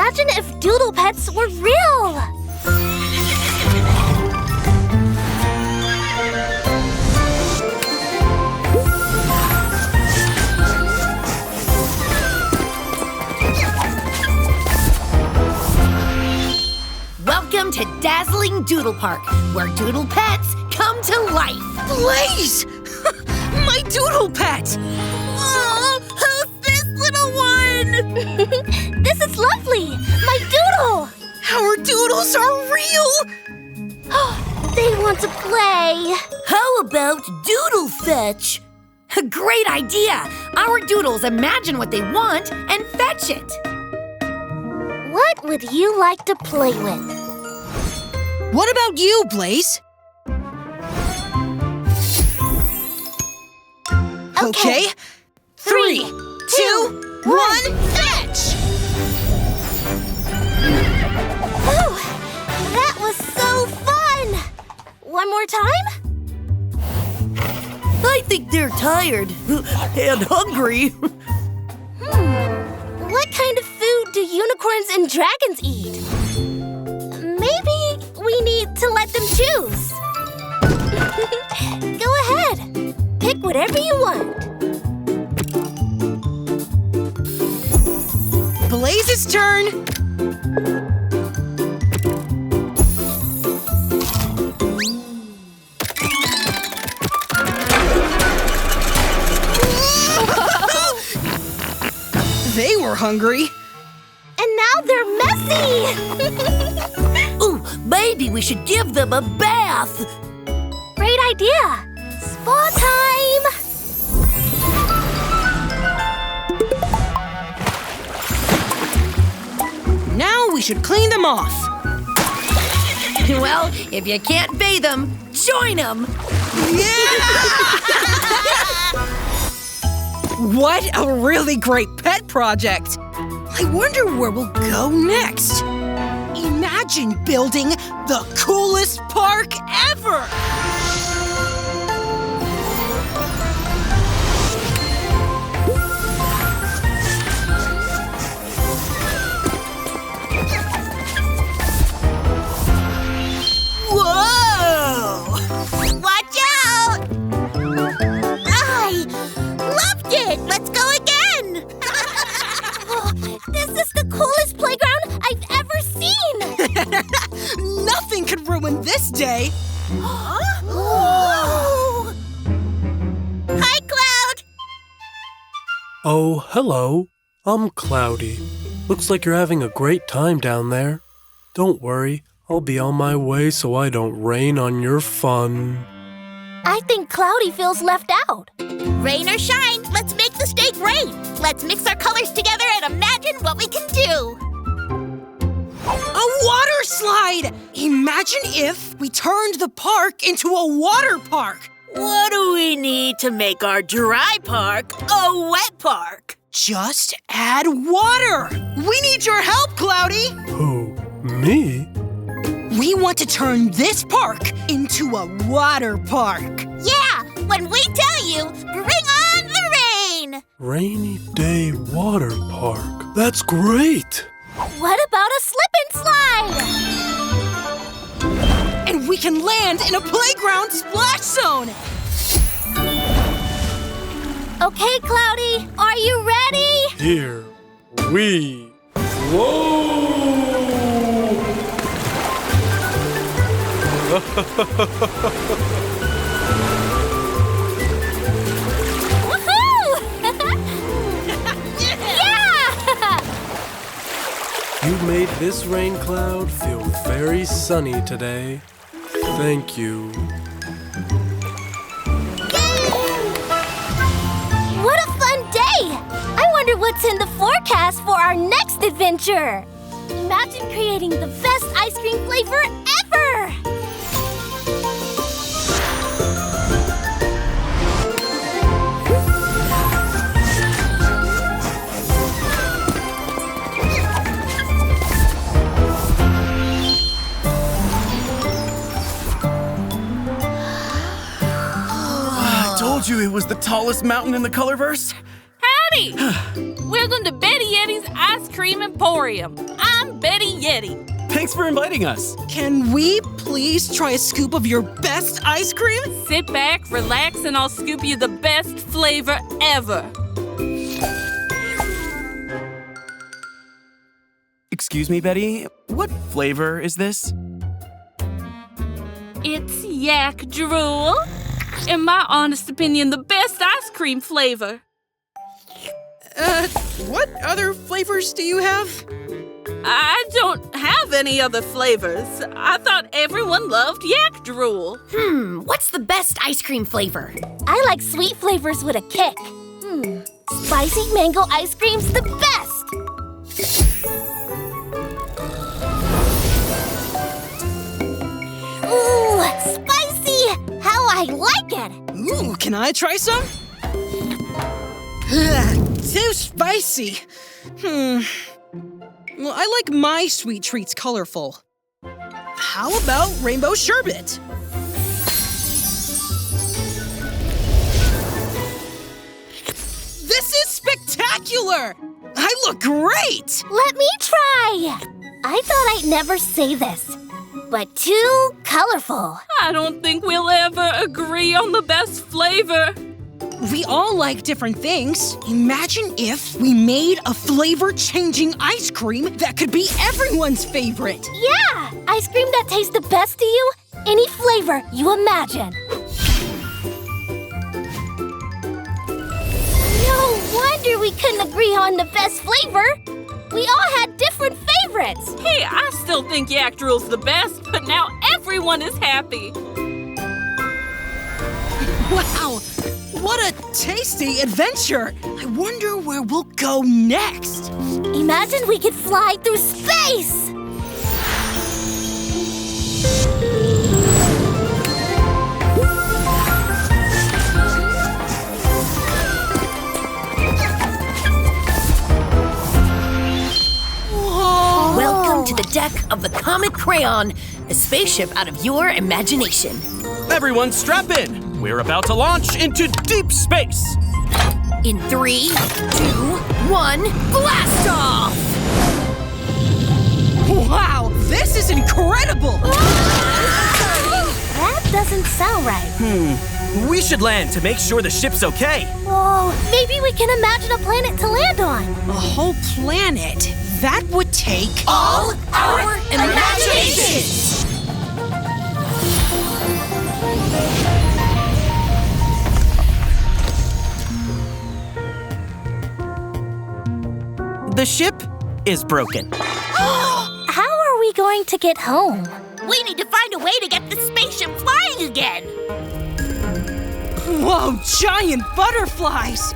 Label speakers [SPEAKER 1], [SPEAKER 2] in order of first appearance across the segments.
[SPEAKER 1] Imagine if Doodle Pets were real!
[SPEAKER 2] Welcome to Dazzling Doodle Park, where Doodle Pets come to life.
[SPEAKER 3] Blaze! My Doodle Pet!
[SPEAKER 2] Oh, who's this little one?
[SPEAKER 1] This is lovely! My Doodle!
[SPEAKER 3] Our doodles are real!
[SPEAKER 1] They want to play.
[SPEAKER 2] How about Doodle Fetch? A great idea! Our doodles imagine what they want and fetch it.
[SPEAKER 1] What would you like to play with?
[SPEAKER 3] What about you, Blaze? Okay. 3, 2, 1, fetch!
[SPEAKER 1] Oh, that was so fun! One more time?
[SPEAKER 2] I think they're tired and hungry.
[SPEAKER 1] What kind of food do unicorns and dragons eat? Maybe we need to let them choose. Go ahead. Pick whatever you want.
[SPEAKER 3] Blaze's turn! They were hungry.
[SPEAKER 1] And now they're messy!
[SPEAKER 2] Ooh, maybe we should give them a bath.
[SPEAKER 1] Great idea! Spa time!
[SPEAKER 3] Now we should clean them off.
[SPEAKER 2] Well, if you can't bathe them, join them.
[SPEAKER 3] What a really great pet project! I wonder where we'll go next. Imagine building the coolest park ever!
[SPEAKER 2] Whoa!
[SPEAKER 1] Watch out! I loved it! Let's go again! Oh, this is the coolest playground I've ever seen!
[SPEAKER 3] Nothing could ruin this day!
[SPEAKER 1] Whoa! Hi, Cloud!
[SPEAKER 4] Oh, hello. I'm Cloudy. Looks like you're having a great time down there. Don't worry, I'll be on my way so I don't rain on your fun.
[SPEAKER 1] I think Cloudy feels left out. Rain or shine, let's make this day great. Let's mix our colors together and imagine what we can do.
[SPEAKER 3] A water slide! Imagine if we turned the park into a water park.
[SPEAKER 2] What do we need to make our dry park a wet park?
[SPEAKER 3] Just add water. We need your help, Cloudy.
[SPEAKER 4] Who, me?
[SPEAKER 3] We want to turn this park into a water park.
[SPEAKER 1] Yeah, when we tell you, bring on the rain!
[SPEAKER 4] Rainy day water park. That's great!
[SPEAKER 1] What about a slip and slide?
[SPEAKER 3] And we can land in a playground splash zone.
[SPEAKER 1] Okay, Cloudy, are you ready?
[SPEAKER 4] Here we flow!
[SPEAKER 1] Woohoo! Yeah!
[SPEAKER 4] You made this rain cloud feel very sunny today. Thank you.
[SPEAKER 1] What a fun day! I wonder what's in the forecast for our next adventure. Imagine creating the best ice cream flavor ever!
[SPEAKER 5] I told you it was the tallest mountain in the Colorverse.
[SPEAKER 6] Howdy! Welcome to Bettie Yeti's
[SPEAKER 5] Betty's Ice Cream Emporium. I'm Bettie Yeti.
[SPEAKER 6] Thanks for inviting us.
[SPEAKER 3] Can we please try a scoop of your best ice cream?
[SPEAKER 5] Sit back, relax, and I'll scoop you the best flavor ever.
[SPEAKER 6] Excuse me, Betty. What flavor is this?
[SPEAKER 5] It's yak drool. In my honest opinion, the best ice cream flavor.
[SPEAKER 3] What other flavors do you have?
[SPEAKER 5] I don't have any other flavors. I thought everyone loved yak drool.
[SPEAKER 2] What's the best ice cream flavor?
[SPEAKER 1] I like sweet flavors with a kick. Spicy mango ice cream's the best. Ooh, spicy! How I like it!
[SPEAKER 3] Ooh, can I try some? Too spicy. Well, I like my sweet treats colorful. How about rainbow sherbet? This is spectacular! I look great!
[SPEAKER 1] Let me try! I thought I'd never say this, but too colorful.
[SPEAKER 5] I don't think we'll ever agree on the best flavor.
[SPEAKER 3] We all like different things. Imagine if we made a flavor-changing ice cream that could be everyone's favorite.
[SPEAKER 1] Yeah! Ice cream that tastes the best to you, any flavor you imagine. No wonder we couldn't agree on the best flavor. We all had different favorites.
[SPEAKER 5] Hey, I still think yak drool's the best, but now everyone is happy.
[SPEAKER 3] Wow! What a tasty adventure! I wonder where we'll go next.
[SPEAKER 1] Imagine we could fly through space!
[SPEAKER 3] Whoa!
[SPEAKER 2] Welcome to the deck of the Comet Crayon, a spaceship out of your imagination.
[SPEAKER 6] Everyone strap in. We're about to launch into deep space.
[SPEAKER 2] In 3, 2, 1, blast off!
[SPEAKER 3] Wow, this is incredible!
[SPEAKER 1] That doesn't sound right.
[SPEAKER 6] We should land to make sure the ship's okay.
[SPEAKER 1] Oh, maybe we can imagine a planet to land on.
[SPEAKER 3] A whole planet? That would take
[SPEAKER 2] All our imaginations!
[SPEAKER 6] The ship is broken.
[SPEAKER 1] How are we going to get home?
[SPEAKER 2] We need to find a way to get the spaceship flying again!
[SPEAKER 3] Whoa, giant butterflies!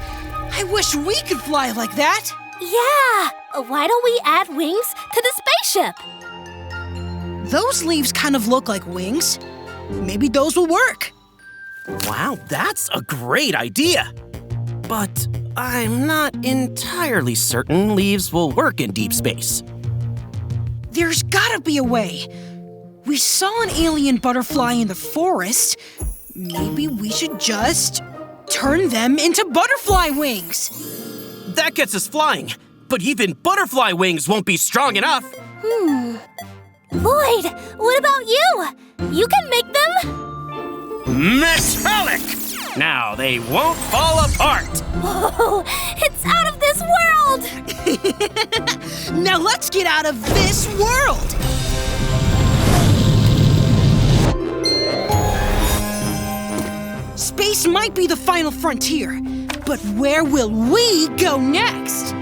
[SPEAKER 3] I wish we could fly like that.
[SPEAKER 1] Yeah! Why don't we add wings to the spaceship?
[SPEAKER 3] Those leaves kind of look like wings. Maybe those will work.
[SPEAKER 6] Wow, that's a great idea. But I'm not entirely certain leaves will work in deep space.
[SPEAKER 3] There's gotta be a way. We saw an alien butterfly in the forest. Maybe we should just turn them into butterfly wings.
[SPEAKER 6] That gets us flying, but even butterfly wings won't be strong enough.
[SPEAKER 1] Lloyd, what about you? You can make them?
[SPEAKER 6] Metallic! Now they won't fall apart.
[SPEAKER 1] Whoa, it's out of this world!
[SPEAKER 3] Now let's get out of this world! Space might be the final frontier, but where will we go next?